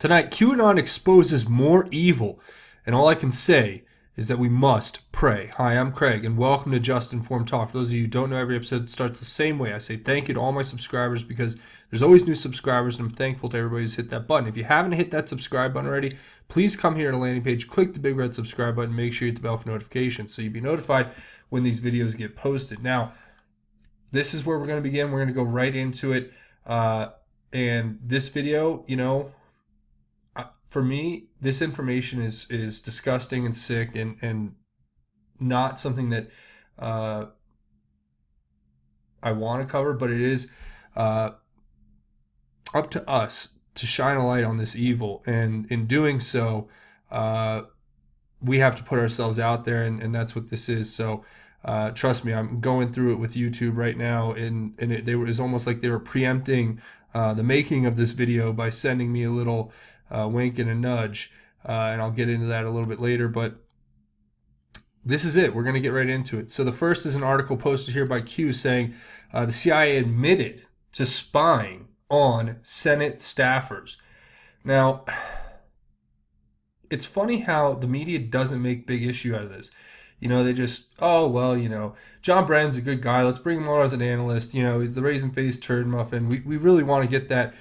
Tonight, QAnon exposes more evil, and all I can say is that we must pray. Hi, I'm Craig, and welcome to Just Informed Talk. For those of you who don't know, every episode starts the same way. I say thank you to all my subscribers because there's always new subscribers, and I'm thankful to everybody who's hit that button. If you haven't hit that subscribe button already, please come here to the landing page, click the big red subscribe button, make sure you hit the bell for notifications so you'll be notified when these videos get posted. Now, this is where we're going to begin. We're going to go right into it. And this video, for me, this information is disgusting and sick and not something that I want to cover, but it is up to us to shine a light on this evil. And in doing so, we have to put ourselves out there, and that's what this is. So trust me, I'm going through it with YouTube right now, and it was almost like they were preempting the making of this video by sending me a little wink and a nudge, and I'll get into that a little bit later, but this is it. We're going to get right into it. So the first is an article posted here by Q saying the CIA admitted to spying on Senate staffers. Now, it's funny how the media doesn't make big issue out of this. They just, John Brennan's a good guy. Let's bring him on as an analyst. He's the raisin-faced turd muffin. We really want to get that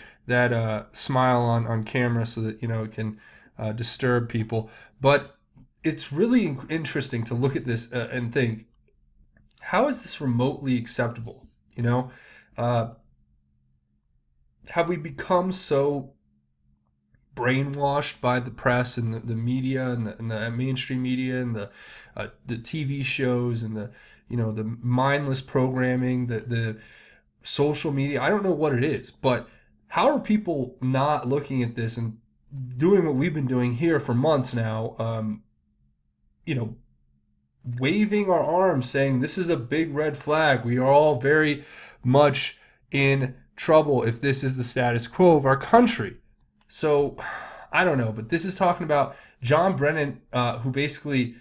smile on camera so that, it can disturb people. But it's really interesting to look at this and think, how is this remotely acceptable? Have we become so brainwashed by the press and the media and the mainstream media and the TV shows and the mindless programming, the social media? I don't know what it is, but how are people not looking at this and doing what we've been doing here for months now? Waving our arms, saying this is a big red flag. We are all very much in trouble if this is the status quo of our country. So I don't know, but this is talking about John Brennan, who basically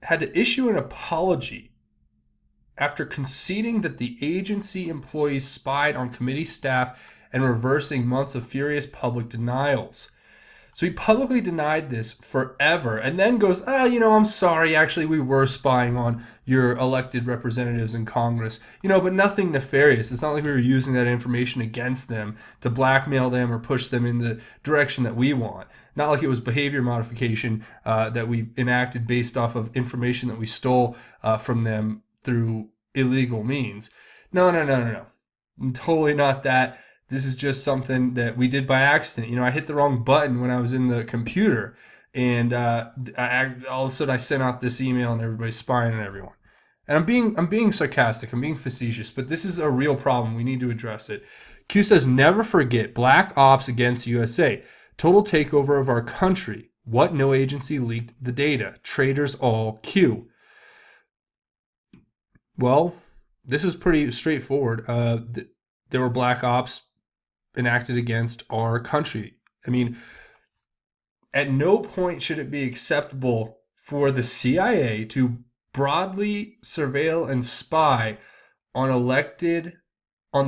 had to issue an apology after conceding that the agency employees spied on committee staff and reversing months of furious public denials. So he publicly denied this forever and then goes, I'm sorry, actually we were spying on your elected representatives in Congress, but nothing nefarious. It's not like we were using that information against them to blackmail them or push them in the direction that we want. Not like it was behavior modification that we enacted based off of information that we stole from them through illegal means. No. Totally not that. This is just something that we did by accident. I hit the wrong button when I was in the computer, and all of a sudden I sent out this email and everybody's spying on everyone. And I'm being sarcastic. I'm being facetious, but this is a real problem. We need to address it. Q says, never forget Black Ops against USA. Total takeover of our country. What no agency leaked the data? Traitors all. Q. Well, this is pretty straightforward. There were Black Ops enacted against our country. I mean, at no point should it be acceptable for the CIA to broadly surveil and spy on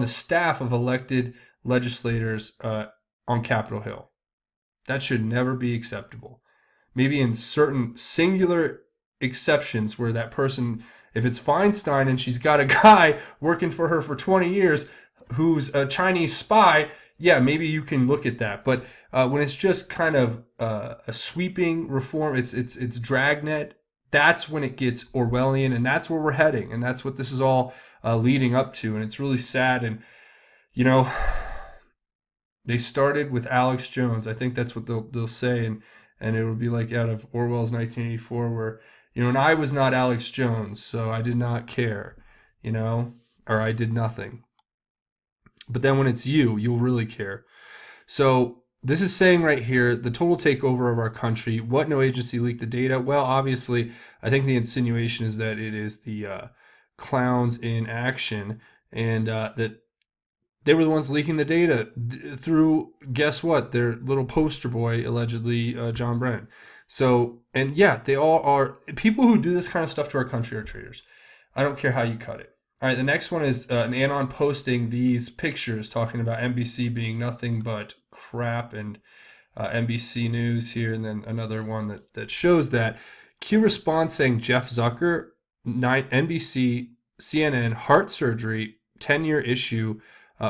the staff of elected legislators on Capitol Hill. That should never be acceptable. Maybe in certain singular exceptions where that person, if it's Feinstein and she's got a guy working for her for 20 years who's a Chinese spy, yeah, maybe you can look at that. But when it's just kind of a sweeping reform, it's dragnet, that's when it gets Orwellian, and that's where we're heading, and that's what this is all leading up to, and it's really sad. And they started with Alex Jones. I think that's what they'll say, and it would be like out of Orwell's 1984, where and I was not Alex Jones, so I did not care, or I did nothing. But then when it's you'll really care. So this is saying right here, the total takeover of our country. What no agency leaked the data? Well, obviously, I think the insinuation is that it is the clowns in action, and that they were the ones leaking the data through, guess what? Their little poster boy, allegedly, John Brennan. So, and yeah, they all are. People who do this kind of stuff to our country are traitors. I don't care how you cut it. All right, the next one is an Anon posting these pictures talking about NBC being nothing but crap, and NBC News here, and then another one that shows that. Q responds saying Jeff Zucker, NBC, CNN, heart surgery, 10-year issue,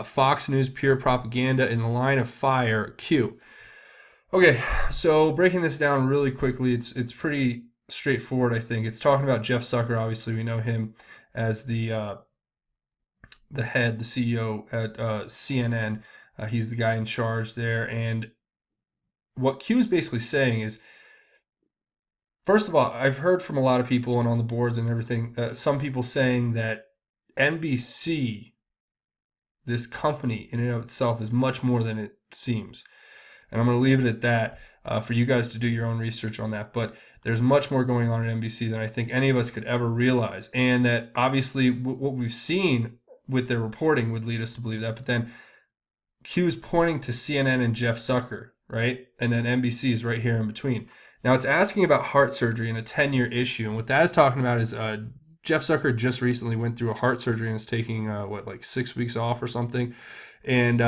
Fox News, pure propaganda, in the line of fire, Q. Okay, so breaking this down really quickly, it's pretty straightforward, I think. It's talking about Jeff Zucker. Obviously, we know him as the head, the CEO at CNN. He's the guy in charge there. And what Q is basically saying is, first of all, I've heard from a lot of people and on the boards and everything, some people saying that NBC, this company in and of itself, is much more than it seems. And I'm going to leave it at that for you guys to do your own research on that. But there's much more going on at NBC than I think any of us could ever realize. And that obviously what we've seen with their reporting would lead us to believe that. But then Q's pointing to CNN and Jeff Zucker, right? And then NBC is right here in between. Now it's asking about heart surgery in a 10-year issue. And what that is talking about is Jeff Zucker just recently went through a heart surgery and is taking, like 6 weeks off or something. And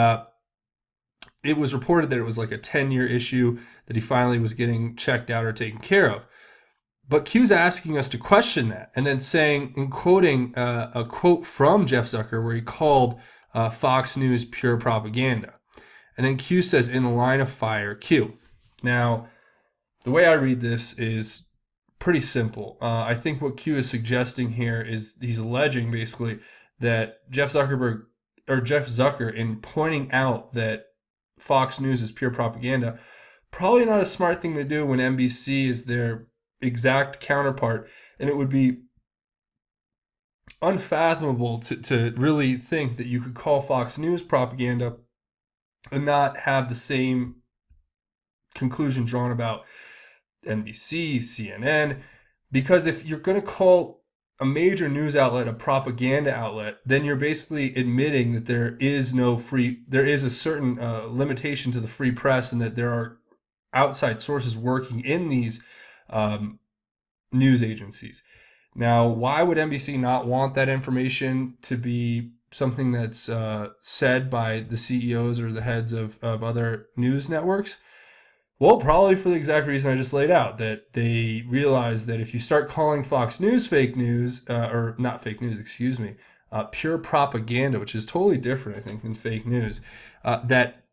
it was reported that it was like a 10-year issue, that he finally was getting checked out or taken care of. But Q's asking us to question that, and then saying, and quoting a quote from Jeff Zucker where he called Fox News pure propaganda. And then Q says, in the line of fire, Q. Now, the way I read this is pretty simple. I think what Q is suggesting here is he's alleging basically that Jeff Zucker, in pointing out that Fox News is pure propaganda, probably not a smart thing to do when NBC is their exact counterpart. And it would be unfathomable to really think that you could call Fox News propaganda and not have the same conclusion drawn about NBC, CNN. Because if you're going to call a major news outlet a propaganda outlet, then you're basically admitting that there is a certain limitation to the free press, and that there are outside sources working in these news agencies. Now, why would NBC not want that information to be something that's said by the CEOs or the heads of other news networks? Well, probably for the exact reason I just laid out, that they realize that if you start calling Fox News fake news, or not fake news, excuse me, pure propaganda, which is totally different, I think, than fake news, that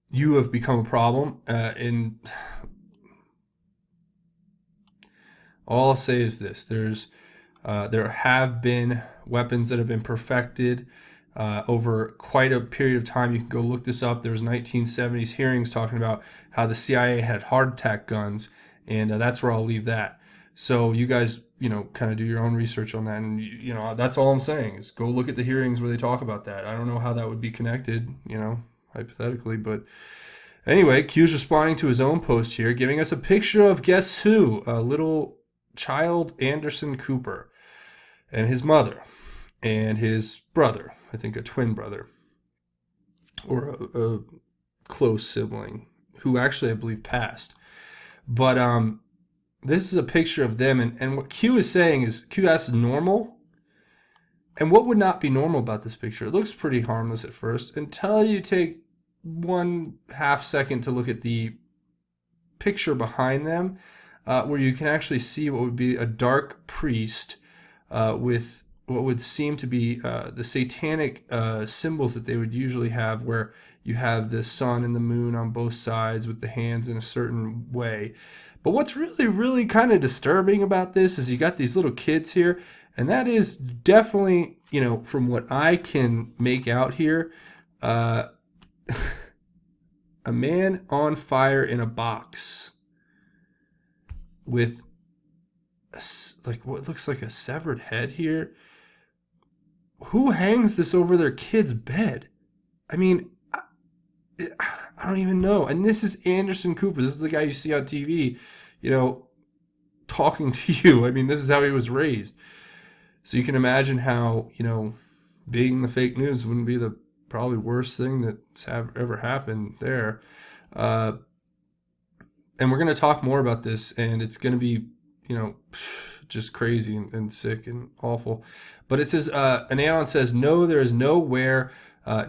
you have become a problem. And all I'll say is this: there have been weapons that have been perfected over quite a period of time. You can go look this up. There was 1970s hearings talking about how the CIA had heart attack guns, and that's where I'll leave that. So you guys, kind of do your own research on that, and that's all I'm saying is go look at the hearings where they talk about that. I don't know how that would be connected, hypothetically, but anyway, Q's responding to his own post here, giving us a picture of guess who, a little child Anderson Cooper, and his mother, and his brother. I think a twin brother, or a close sibling, who actually I believe passed. But this is a picture of them, and what Q is saying is, Q asks normal, and what would not be normal about this picture? It looks pretty harmless at first, until you take 1/2 second to look at the picture behind them, where you can actually see what would be a dark priest with what would seem to be the satanic symbols that they would usually have, where you have the sun and the moon on both sides with the hands in a certain way. But what's really, really kind of disturbing about this is you got these little kids here, and that is definitely, from what I can make out here, a man on fire in a box with what looks like a severed head here. Who hangs this over their kid's bed? I mean, I don't even know. And this is Anderson Cooper. This is the guy you see on TV, talking to you. I mean, this is how he was raised. So you can imagine how, being the fake news wouldn't be the probably worst thing that's ever happened there. And we're going to talk more about this, and it's going to be, just crazy and sick and awful. But it says, an Anon says, no, there is nowhere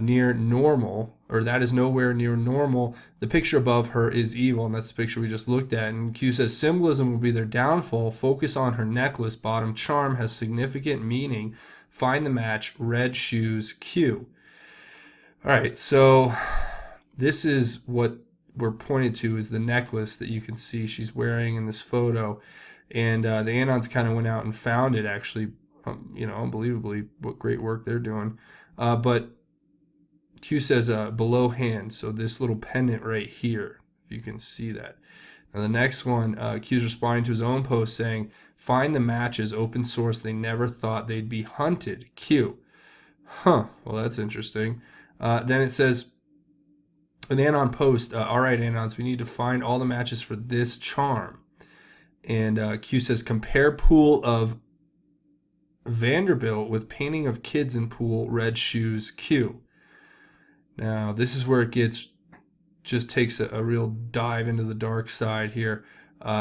near normal, or that is nowhere near normal. The picture above her is evil, and that's the picture we just looked at. And Q says, symbolism will be their downfall. Focus on her necklace. Bottom charm has significant meaning. Find the match. Red shoes, Q. All right, so this is what we're pointed to, is the necklace that you can see she's wearing in this photo. And the Anons kind of went out and found it, actually, unbelievably, what great work they're doing. But Q says below hand, so this little pendant right here, if you can see that. Now the next one, Q's responding to his own post saying, find the matches, open source, they never thought they'd be hunted, Q. Well, that's interesting. Then it says, an Anon post, all right, Anons, we need to find all the matches for this charm. And Q says, compare pool of Vanderbilt with painting of kids in pool, red shoes, Q. Now, this is where it just takes a real dive into the dark side here,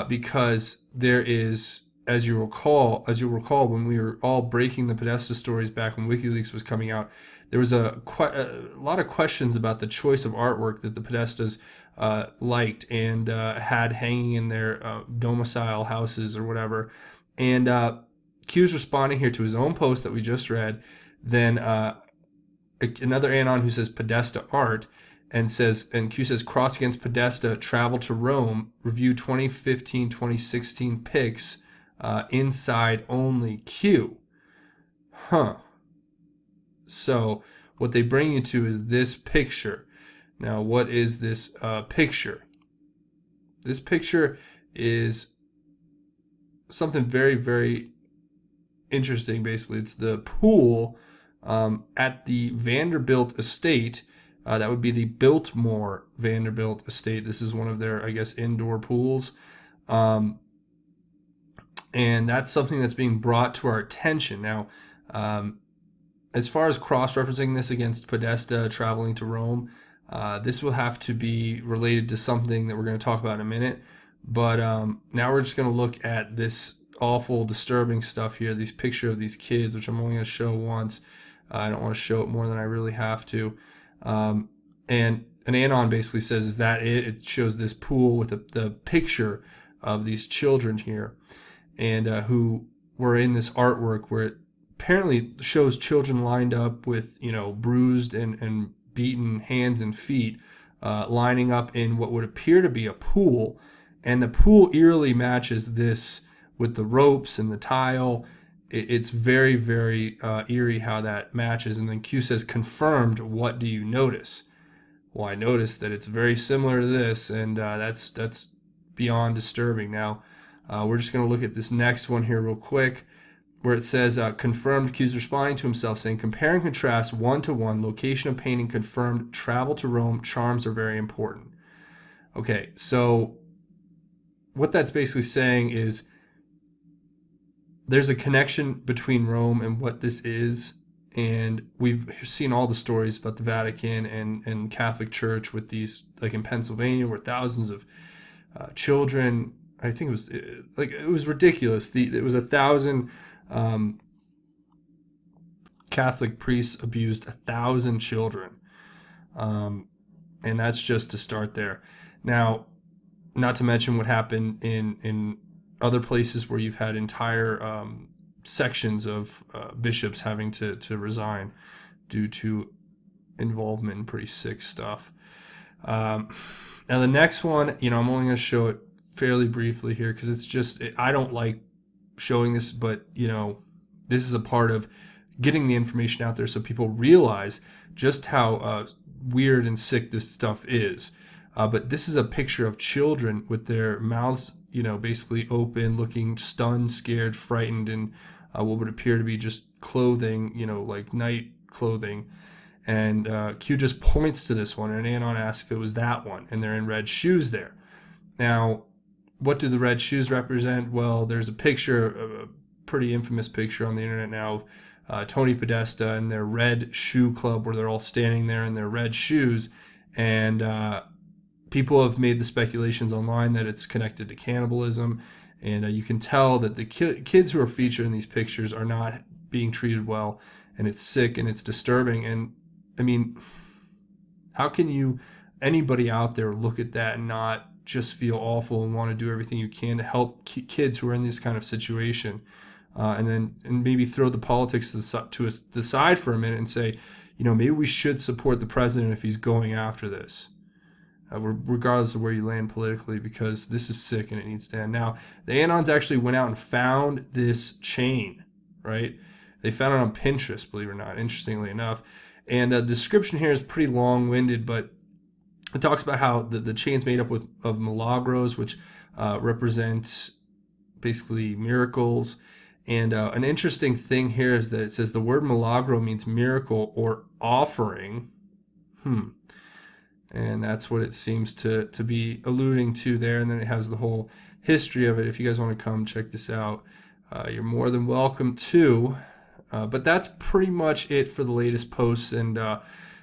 because there is, as you'll recall, when we were all breaking the Podesta stories back when WikiLeaks was coming out, there was a lot of questions about the choice of artwork that the Podestas liked and had hanging in their domicile houses or whatever. And Q's responding here to his own post that we just read. Then another Anon who says Podesta art, and Q says, cross against Podesta, travel to Rome, review 2015-2016 pics, inside only, Q. So what they bring you to is this picture. Now, what is this picture? This picture is something very, very interesting. Basically, it's the pool at the Vanderbilt estate. That would be the Biltmore Vanderbilt estate. This is one of their, I guess, indoor pools. And that's something that's being brought to our attention. Now, as far as cross-referencing this against Podesta traveling to Rome, this will have to be related to something that we're going to talk about in a minute. But now we're just going to look at this awful, disturbing stuff here, these picture of these kids, which I'm only going to show once. I don't want to show it more than I really have to. And an Anon basically says, is that it? It shows this pool with the picture of these children here, and who were in this artwork where it apparently shows children lined up with, bruised and beaten hands and feet, lining up in what would appear to be a pool. And the pool eerily matches this with the ropes and the tile. It's very, very eerie how that matches. And then Q says, confirmed, what do you notice? Well, I noticed that it's very similar to this, and that's beyond disturbing. Now, we're just going to look at this next one here real quick, where it says, confirmed, Q's responding to himself, saying, compare and contrast one-to-one, location of painting confirmed, travel to Rome, charms are very important. Okay, so what that's basically saying is there's a connection between Rome and what this is, and we've seen all the stories about the Vatican and Catholic Church with these, like in Pennsylvania, where thousands of children, I think it was ridiculous. It was 1,000 Catholic priests abused 1,000 children, and that's just to start there. Now, not to mention what happened in other places where you've had entire sections of bishops having to resign due to involvement in pretty sick stuff. Now the next one, I'm only going to show it fairly briefly here because it's just, I don't like showing this, but this is a part of getting the information out there so people realize just how weird and sick this stuff is. But this is a picture of children with their mouths, basically open, looking stunned, scared, frightened, in what would appear to be just clothing, like night clothing. And Q just points to this one, and Anon asks if it was that one, and they're in red shoes there. Now, what do the red shoes represent? Well, there's a picture, a pretty infamous picture on the internet now of Tony Podesta and their red shoe club, where they're all standing there in their red shoes, and people have made the speculations online that it's connected to cannibalism, And you can tell that the kids who are featured in these pictures are not being treated well, and it's sick and it's disturbing. And I mean, how can anybody out there look at that and not just feel awful and want to do everything you can to help kids who are in this kind of situation, and maybe throw the politics to the side for a minute and say, maybe we should support the president if he's going after this, regardless of where you land politically, because this is sick and it needs to end. Now, the Anons actually went out and found this chain, right? They found it on Pinterest, believe it or not, interestingly enough. And the description here is pretty long-winded, but it talks about how the chain's made up of milagros, which represent basically miracles. And an interesting thing here is that it says the word milagro means miracle or offering. And that's what it seems to be alluding to there. And then it has the whole history of it. If you guys want to come check this out, you're more than welcome to. But that's pretty much it for the latest posts. And I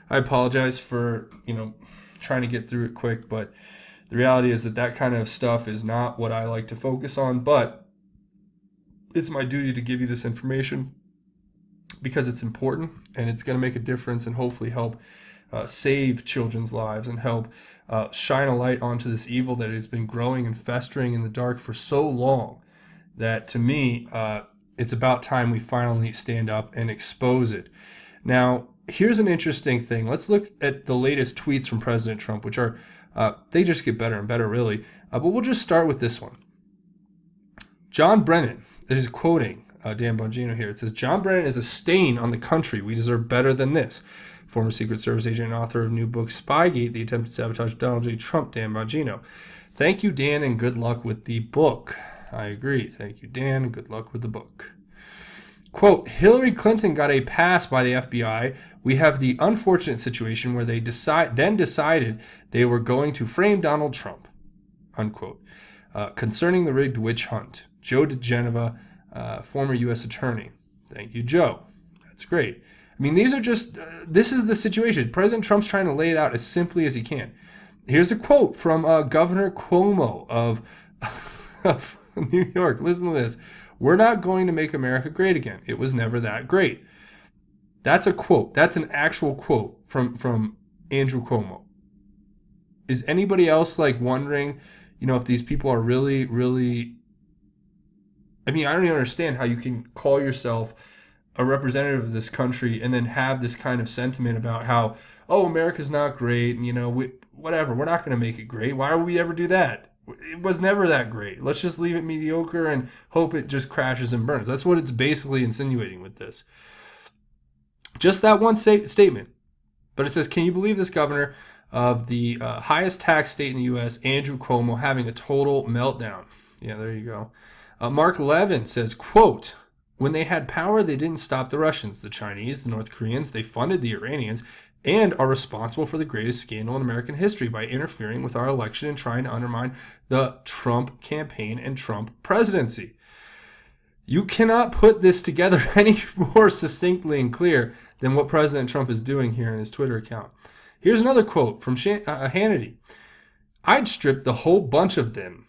apologize for, trying to get through it quick. But the reality is that kind of stuff is not what I like to focus on. But it's my duty to give you this information because it's important and it's going to make a difference and hopefully help save children's lives and help shine a light onto this evil that has been growing and festering in the dark for so long that, to me, it's about time we finally stand up and expose it. Now, here's an interesting thing. Let's look at the latest tweets from President Trump, which are, they just get better and better, really. But we'll just start with this one. John Brennan is quoting Dan Bongino here. It says, John Brennan is a stain on the country. We deserve better than this. Former Secret Service agent and author of new book Spygate, The Attempt to Sabotage Donald J. Trump, Dan Bongino. Thank you, Dan, and good luck with the book. I agree. Thank you, Dan, and good luck with the book. Quote, Hillary Clinton got a pass by the FBI. We have the unfortunate situation where they decided they were going to frame Donald Trump. Unquote. Concerning the rigged witch hunt. Joe DeGeneva, former U.S. attorney. Thank you, Joe. That's great. I mean, these are just, this is the situation. President Trump's trying to lay it out as simply as he can. Here's a quote from Governor Cuomo of New York. Listen to this. We're not going to make America great again. It was never that great. That's a quote. That's an actual quote from Andrew Cuomo. Is anybody else wondering, if these people are really, really, I mean, I don't even understand how you can call yourself a representative of this country and then have this kind of sentiment about how, America's not great, and whatever, we're not going to make it great. Why would we ever do that? It was never that great. Let's just leave it mediocre and hope it just crashes and burns. That's what it's basically insinuating with this. Just that one statement. But it says, can you believe this governor of the highest tax state in the U.S., Andrew Cuomo, having a total meltdown? Yeah, there you go. Mark Levin says, quote, when they had power, they didn't stop the Russians, the Chinese, the North Koreans. They funded the Iranians and are responsible for the greatest scandal in American history by interfering with our election and trying to undermine the Trump campaign and Trump presidency. You cannot put this together any more succinctly and clear than what President Trump is doing here in his Twitter account. Here's another quote from Hannity. I'd strip the whole bunch of them.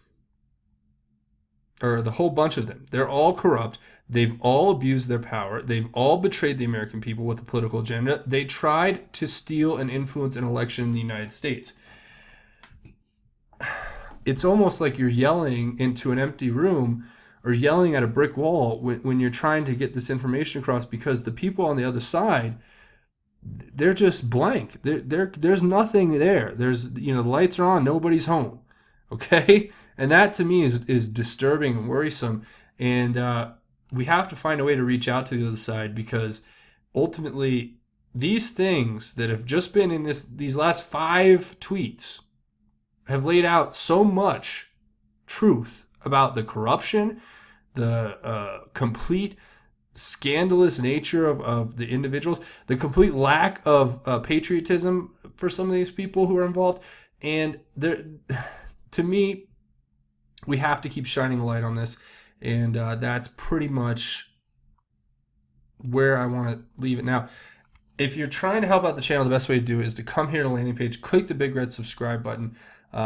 They're all corrupt. They've all abused their power. They've all betrayed the American people with a political agenda. They tried to steal and influence an election in the United States. It's almost like you're yelling into an empty room or yelling at a brick wall when you're trying to get this information across, because the people on the other side, they're just blank. There's nothing there. The lights are on, nobody's home. Okay? And that to me is disturbing and worrisome. And we have to find a way to reach out to the other side, because ultimately these things that have just been in these last 5 tweets have laid out so much truth about the corruption, the complete scandalous nature of the individuals, the complete lack of patriotism for some of these people who are involved. And to me, we have to keep shining a light on this. And that's pretty much where I want to leave it. Now, if you're trying to help out the channel, the best way to do it is to come here to the landing page, click the big red subscribe button,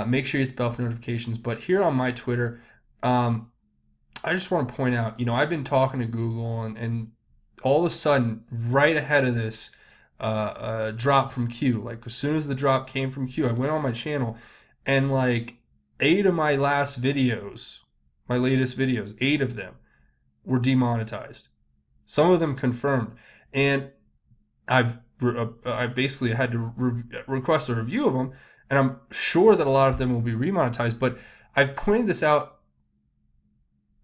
make sure you hit the bell for notifications. But here on my Twitter, I just want to point out, I've been talking to Google, and all of a sudden, right ahead of this drop from Q, like as soon as the drop came from Q, I went on my channel, and like 8 of my last videos, my latest videos, 8 of them were demonetized. Some of them confirmed, and I basically had to request a review of them, and I'm sure that a lot of them will be remonetized. But I've pointed this out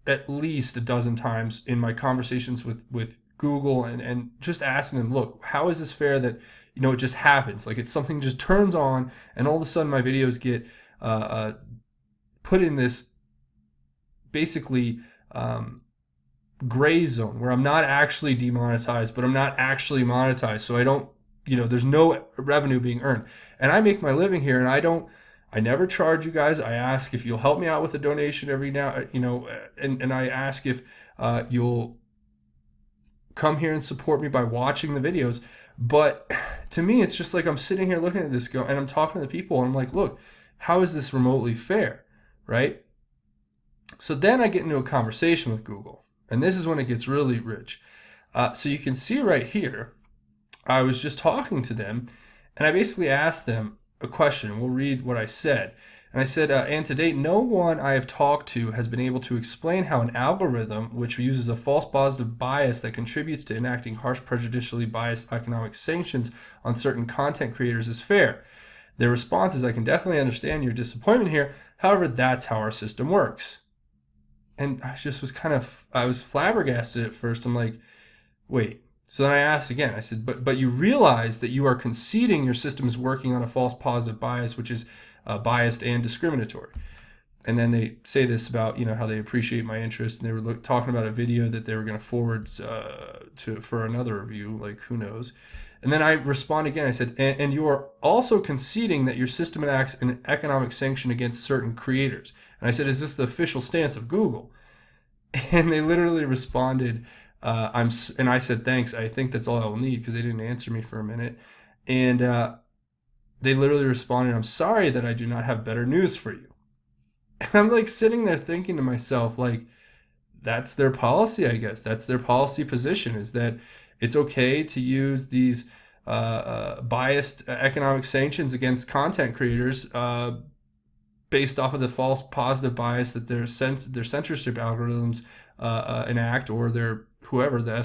at least a dozen times in my conversations with Google, and just asking them, look, how is this fair that it just happens? Like it's something just turns on, and all of a sudden my videos get put in this basically gray zone where I'm not actually demonetized, but I'm not actually monetized. So I don't, there's no revenue being earned. And I make my living here, and I never charge you guys. I ask if you'll help me out with a donation every now, and I ask if you'll come here and support me by watching the videos. But to me, it's just like I'm sitting here looking at this and I'm talking to the people, and I'm like, look, how is this remotely fair, right? So then I get into a conversation with Google, and this is when it gets really rich. So you can see right here, I was just talking to them, and I basically asked them a question. We'll read what I said. And I said, and to date, no one I have talked to has been able to explain how an algorithm which uses a false positive bias that contributes to enacting harsh, prejudicially biased economic sanctions on certain content creators is fair. Their response is, I can definitely understand your disappointment here. However, that's how our system works. And I just I was flabbergasted at first. I'm like, wait. So then I asked again, I said, but you realize that you are conceding your system is working on a false positive bias, which is biased and discriminatory. And then they say this about, how they appreciate my interest. And they were talking about a video that they were going to forward for another review, like who knows. And then I respond again. I said, and you are also conceding that your system enacts an economic sanction against certain creators. And I said, is this the official stance of Google? And they literally responded, and I said, thanks. I think that's all I will need, because they didn't answer me for a minute. And they literally responded, I'm sorry that I do not have better news for you. And I'm like sitting there thinking to myself, like, that's their policy, I guess. That's their policy position, is that it's okay to use these biased economic sanctions against content creators based off of the false positive bias that their censorship algorithms enact, or their whoever the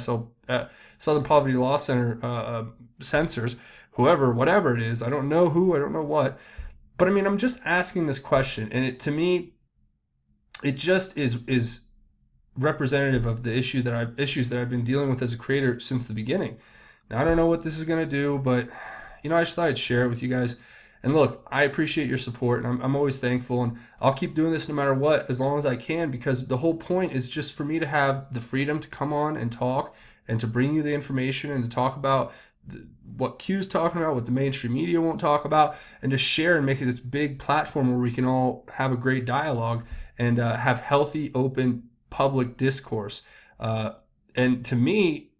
Southern Poverty Law Center censors, whatever it is. I don't know who, I don't know what. But I mean, I'm just asking this question, and to me, it just is representative of the issues that I've been dealing with as a creator since the beginning. Now, I don't know what this is going to do, but I just thought I'd share it with you guys. And look, I appreciate your support, and I'm always thankful, and I'll keep doing this no matter what, as long as I can, because the whole point is just for me to have the freedom to come on and talk, and to bring you the information, and to talk about what Q's talking about, what the mainstream media won't talk about, and just share and make it this big platform where we can all have a great dialogue and have healthy, open, public discourse. And to me,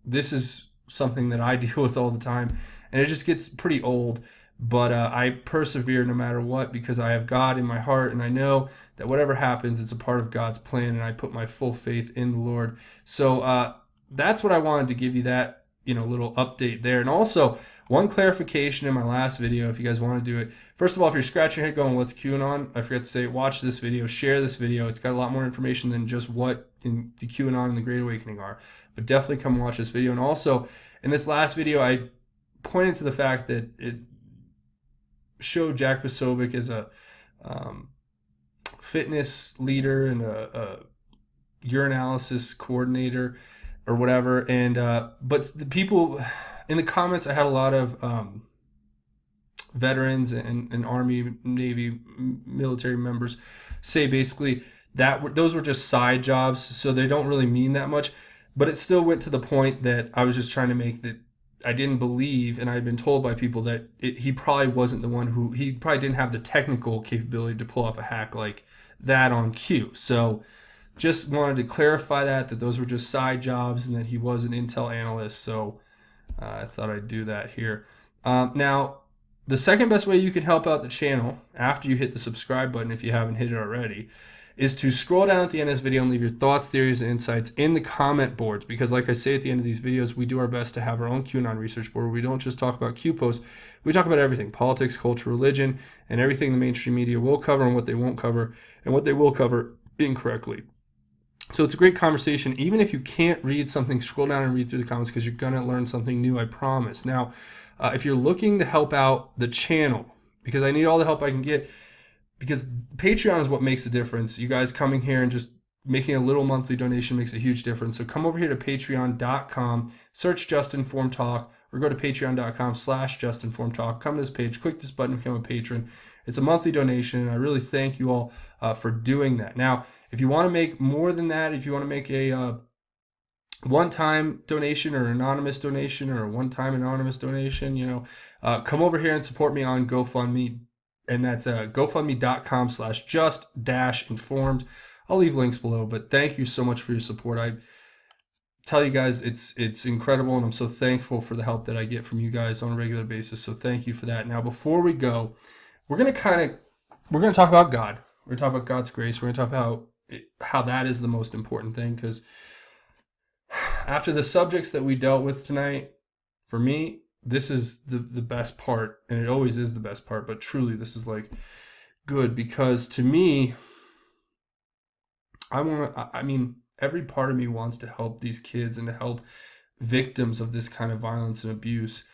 this is something that I deal with all the time, and it just gets pretty old. But I persevere no matter what, because I have God in my heart, and I know that whatever happens, it's a part of God's plan, and I put my full faith in the Lord. So that's what I wanted to give you, that little update there. And also, one clarification in my last video, if you guys want to do it. First of all, if you're scratching your head going, what's QAnon? I forgot to say, watch this video, share this video. It's got a lot more information than just what in the QAnon and the Great Awakening are. But definitely come watch this video. And also, in this last video, I pointed to the fact that it showed Jack Posobiec as a fitness leader and a urinalysis coordinator or whatever. And but the people in the comments, I had a lot of veterans and Army, Navy, military members say basically that those were just side jobs, so they don't really mean that much. But it still went to the point that I was just trying to make that I didn't believe, and I'd been told by people that he probably wasn't the one he probably didn't have the technical capability to pull off a hack like that on Q. So just wanted to clarify that those were just side jobs, and that he was an Intel analyst. So I thought I'd do that here. Now, the second best way you can help out the channel after you hit the subscribe button, if you haven't hit it already, is to scroll down at the end of this video and leave your thoughts, theories, and insights in the comment boards. Because like I say at the end of these videos, we do our best to have our own QAnon research board where we don't just talk about Q posts. We talk about everything: politics, culture, religion, and everything the mainstream media will cover and what they won't cover, and what they will cover incorrectly. So it's a great conversation. Even if you can't read something, scroll down and read through the comments, because you're going to learn something new, I promise. Now, if you're looking to help out the channel, because I need all the help I can get, because Patreon is what makes the difference. You guys coming here and just making a little monthly donation makes a huge difference. So come over here to patreon.com, search Just Informed Talk, or go to patreon.com/justinformedtalk. Come to this page, click this button, become a patron. It's a monthly donation, and I really thank you all for doing that. Now, if you want to make more than that, if you want to make a one-time donation or anonymous donation or a one-time anonymous donation, come over here and support me on GoFundMe, and that's gofundme.com/just-informed. I'll leave links below, but thank you so much for your support. I tell you guys, it's incredible, and I'm so thankful for the help that I get from you guys on a regular basis. So thank you for that. Now, before we go, we're gonna talk about God. We're gonna talk about God's grace. We're gonna talk about how that is the most important thing, because after the subjects that we dealt with tonight, for me, this is the best part, and it always is the best part, but truly this is like good, because to me, every part of me wants to help these kids and to help victims of this kind of violence and abuse.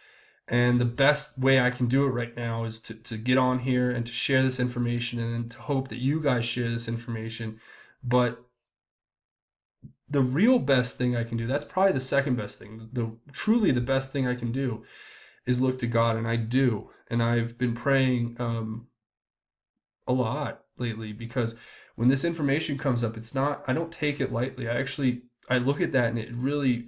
And the best way I can do it right now is to get on here and to share this information, and then to hope that you guys share this information. But the real best thing I can do, that's probably the second best thing. Truly the best thing I can do is look to God, and I do. And I've been praying a lot lately, because when this information comes up, I don't take it lightly. I look at that, and it really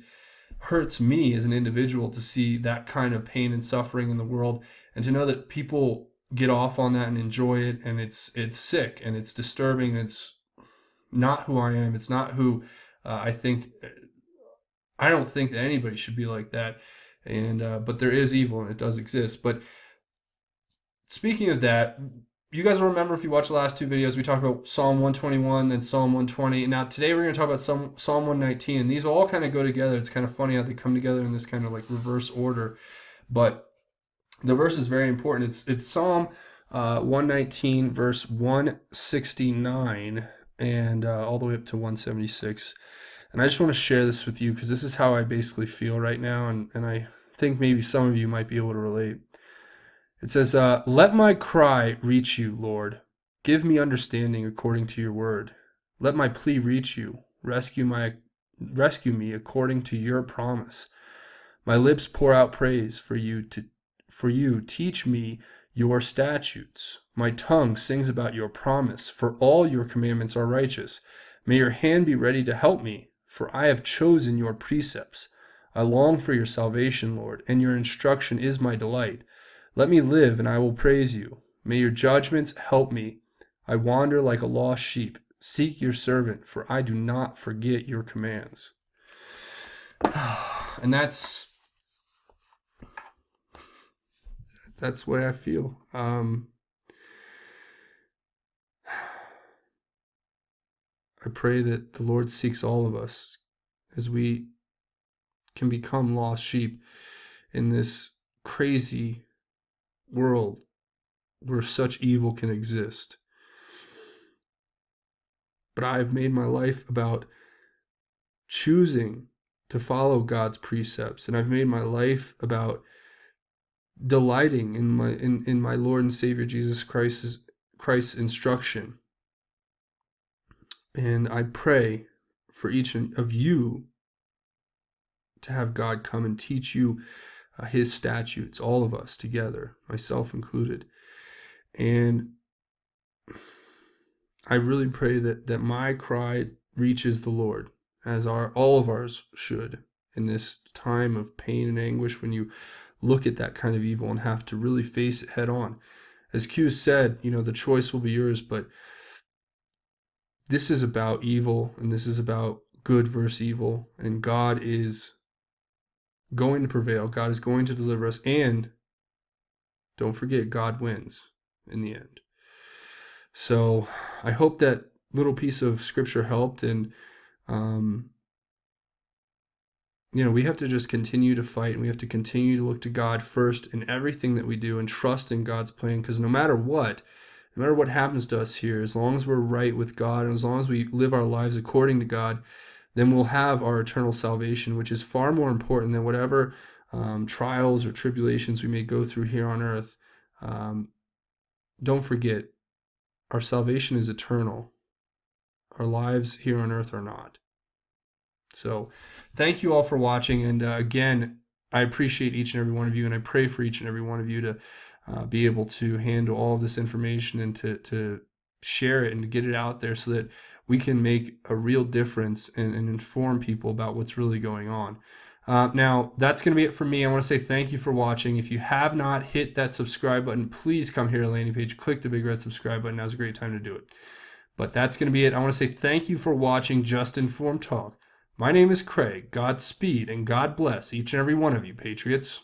hurts me as an individual to see that kind of pain and suffering in the world, and to know that people get off on that and enjoy it, and it's sick, and it's disturbing, and it's not who I am. It's not who I don't think that anybody should be like that. And but there is evil, and it does exist. But speaking of that, you guys will remember, if you watch the last two videos, we talked about Psalm 121, then Psalm 120. Now today we're going to talk about Psalm 119, and these all kind of go together. It's kind of funny how they come together in this kind of like reverse order, but the verse is very important. It's Psalm 119, verse 169, and all the way up to 176. And I just want to share this with you, because this is how I basically feel right now, and I think maybe some of you might be able to relate. It says, let my cry reach you, Lord. Give me understanding according to your word. Let my plea reach you. Rescue me according to your promise. My lips pour out praise for you. Teach me your statutes. My tongue sings about your promise, for all your commandments are righteous. May your hand be ready to help me, for I have chosen your precepts. I long for your salvation, Lord, and your instruction is my delight. Let me live, and I will praise you. May your judgments help me. I wander like a lost sheep. Seek your servant, for I do not forget your commands. And that's the way I feel. I pray that the Lord seeks all of us, as we can become lost sheep in this crazy world where such evil can exist. But I've made my life about choosing to follow God's precepts, and I've made my life about delighting in my Lord and Savior Jesus Christ's instruction. And I pray for each of you to have God come and teach you his statutes, all of us together, myself included. And I really pray that my cry reaches the Lord, as all of ours should, in this time of pain and anguish, when you look at that kind of evil and have to really face it head on. As Q said, the choice will be yours, but this is about evil, and this is about good versus evil, and God is going to prevail. God is going to deliver us, and don't forget, God wins in the end. So I hope that little piece of scripture helped. And, we have to just continue to fight, and we have to continue to look to God first in everything that we do and trust in God's plan. Because no matter what happens to us here, as long as we're right with God and as long as we live our lives according to God, then we'll have our eternal salvation, which is far more important than whatever trials or tribulations we may go through here on earth. Don't forget, our salvation is eternal. Our lives here on earth are not. So thank you all for watching. And again, I appreciate each and every one of you, and I pray for each and every one of you to be able to handle all of this information and to share it and to get it out there so that we can make a real difference and inform people about what's really going on. Now, that's going to be it for me. I want to say thank you for watching. If you have not hit that subscribe button, please come here to the landing page, click the big red subscribe button. Now's a great time to do it. But that's going to be it. I want to say thank you for watching Just Informed Talk. My name is Craig. Godspeed and God bless each and every one of you, Patriots.